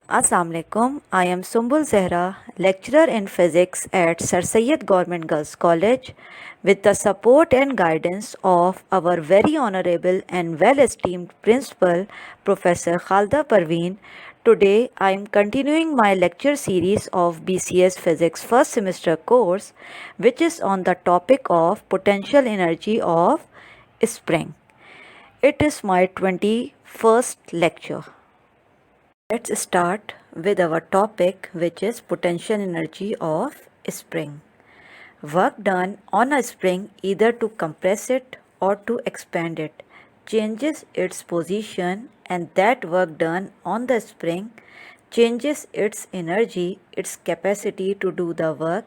Assalamualaikum. I am Sumbul Zehra, lecturer in physics at Sir Syed Government Girls College. With the support and guidance of our very honorable and well esteemed principal, Professor Khalda Parveen, today I am continuing my lecture series of BCS Physics first semester course, which is on the topic of potential energy of spring. It is my 21st lecture. Let's start with our topic, which is potential energy of spring. Work done on a spring either to compress it or to expand it changes its position, and that work done on the spring changes its energy, its capacity to do the work,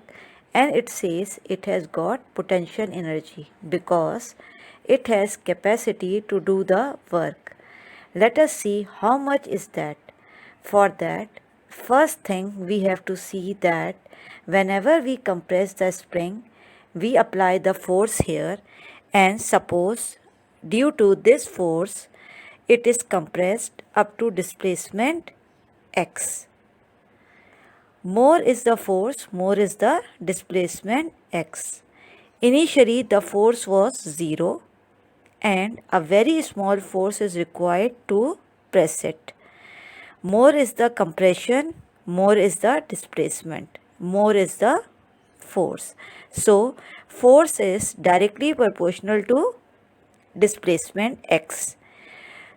and it says it has got potential energy because it has capacity to do the work. Let us see how much is that. For that, first thing we have to see that whenever we compress the spring, we apply the force here, and suppose due to this force it is compressed up to displacement x. More is the force, more is the displacement x. Initially the force was 0 and a very small force is required to press it. More is the compression, more is the displacement, more is the force. So, force is directly proportional to displacement x.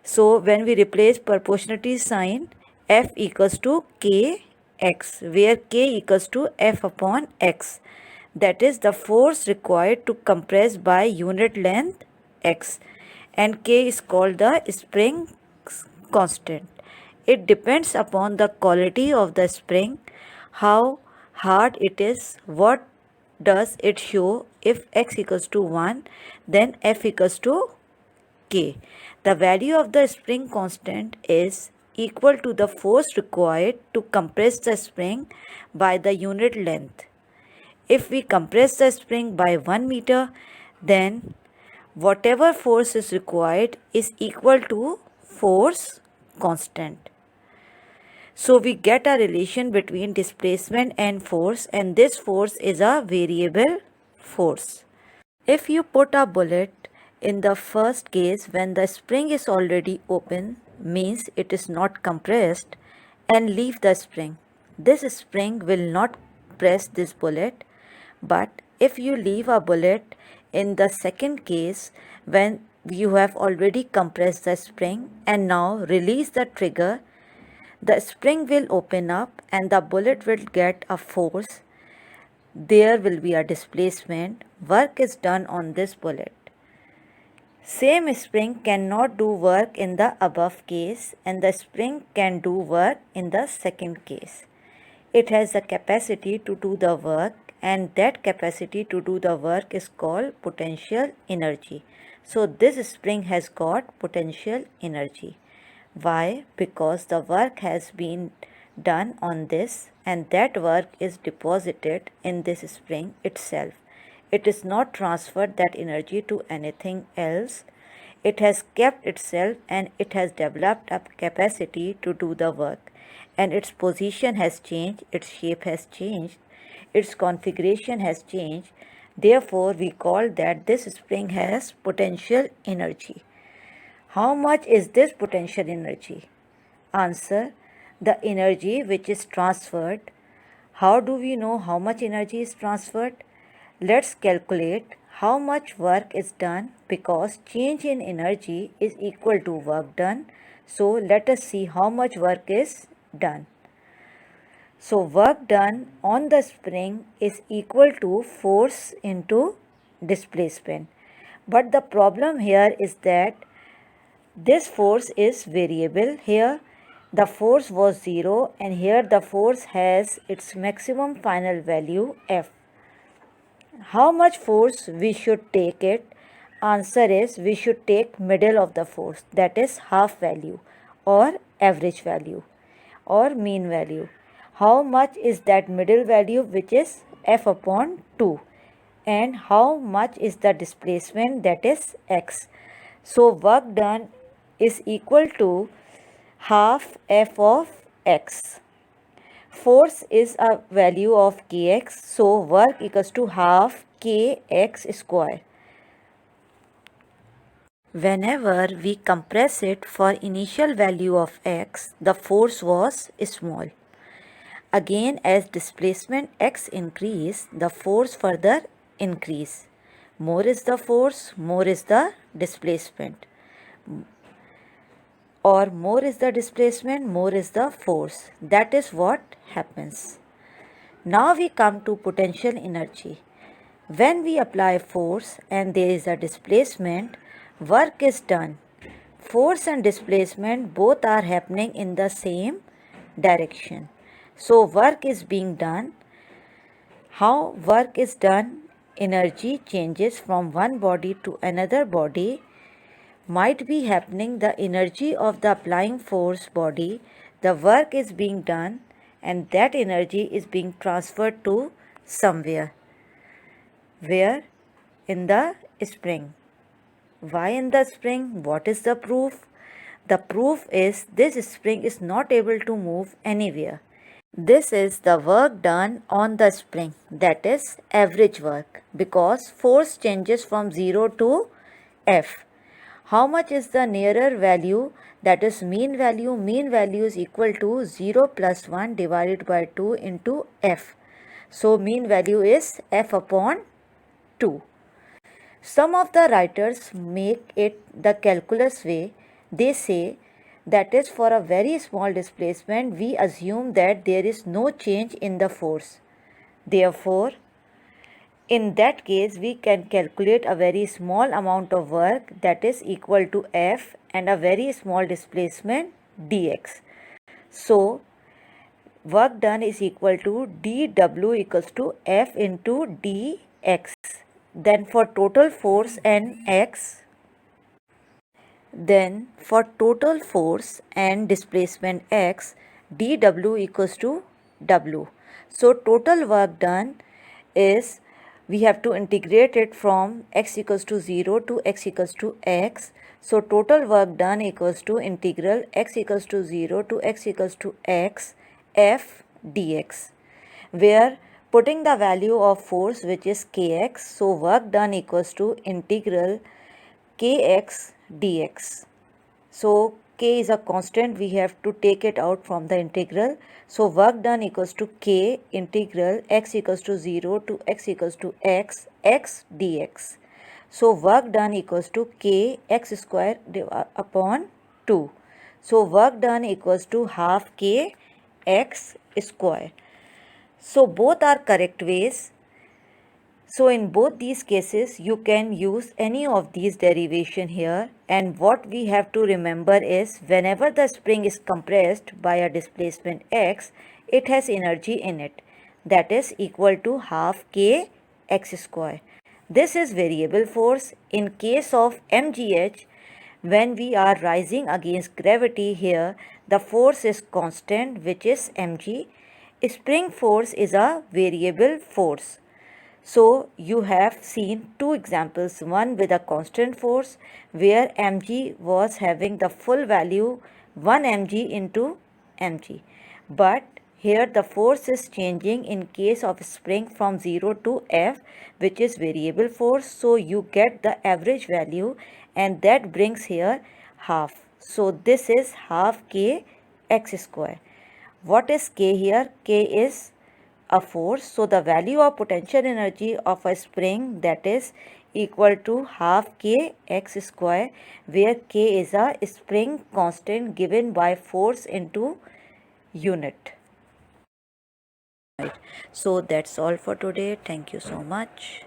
So, when we replace proportionality sign, F equals to kx, where k equals to F upon x. That is the force required to compress by unit length x, and k is called the spring constant. It depends upon the quality of the spring, how hard it is, what does it show. If x equals to 1, then F equals to k. The value of the spring constant is equal to the force required to compress the spring by the unit length. If we compress the spring by 1 meter, then whatever force is required is equal to force constant. So we get a relation between displacement and force, and this force is a variable force. If you put a bullet in the first case when the spring is already open, means it is not compressed, and leave the spring, this spring will not press this bullet. But if you leave a bullet in the second case when you have already compressed the spring and now release the trigger, the spring will open up and the bullet will get a force. There will be a displacement. Work is done on this bullet. Same spring cannot do work in the above case, and the spring can do work in the second case. It has the capacity to do the work, and that capacity to do the work is called potential energy. So this spring has got potential energy. Why? Because the work has been done on this, and that work is deposited in this spring itself. It is not transferred that energy to anything else. It has kept itself and it has developed a capacity to do the work, and its position has changed, its shape has changed, its configuration has changed. Therefore, we call that this spring has potential energy. How much is this potential energy? Answer: the energy which is transferred. How do we know how much energy is transferred? Let's calculate how much work is done, because change in energy is equal to work done. So let us see how much work is done. So work done on the spring is equal to force into displacement. But the problem here is that this force is variable. Here the force was 0 and here the force has its maximum final value F. How much force we should take it? Answer is we should take middle of the force, that is half value or average value or mean value. How much is that middle value, which is F upon 2, and how much is the displacement, that is x. So work done is equal to half F of x. Force is a value of kx, so work equals to half kx square. Whenever we compress it for initial value of x, the force was small. Again, as displacement x increase, the force further increase. More is the force, more is the displacement. Or more is the displacement, more is the force. That is what happens. Now we come to potential energy. When we apply force and there is a displacement, work is done. Force and displacement both are happening in the same direction. So work is being done. How work is done, energy changes from one body to another body. Might be happening the energy of the applying force body, the work is being done and that energy is being transferred to somewhere. Where? In the spring. Why in the spring? What is the proof? The proof is this spring is not able to move anywhere. This is the work done on the spring, that is average work, because force changes from 0 to F. How much is the nearer value, that is mean value? Mean value is equal to 0 plus 1 divided by 2 into F. So mean value is F upon 2. Some of the writers make it the calculus way. They say that is for a very small displacement we assume that there is no change in the force. Therefore, in that case we can calculate a very small amount of work that is equal to F and a very small displacement dx. So, work done is equal to dw equals to F into dx. Then for total force and displacement x, dw equals to w. So total work done is, we have to integrate it from x equals to 0 to x equals to x. So total work done equals to integral x equals to 0 to x equals to x f dx, where putting the value of force which is kx, so work done equals to integral kx dx. So k is a constant, we have to take it out from the integral. So work done equals to k integral x equals to 0 to x equals to x dx. So work done equals to k x square upon 2. So work done equals to half k x square. So both are correct ways. So in both these cases you can use any of these derivation here, and what we have to remember is whenever the spring is compressed by a displacement x, it has energy in it, that is equal to half k x square. This is variable force. In case of MGH, when we are rising against gravity here, the force is constant, which is mg. Spring force is a variable force. So you have seen two examples, one with a constant force where mg was having the full value 1 mg into mg. But here the force is changing in case of spring from 0 to F, which is variable force. So you get the average value and that brings here half. So this is half k x square. What is k here? K is a force. So the value of potential energy of a spring, that is equal to half k x square, where k is a spring constant given by force into unit. So that's all for today. Thank you so much.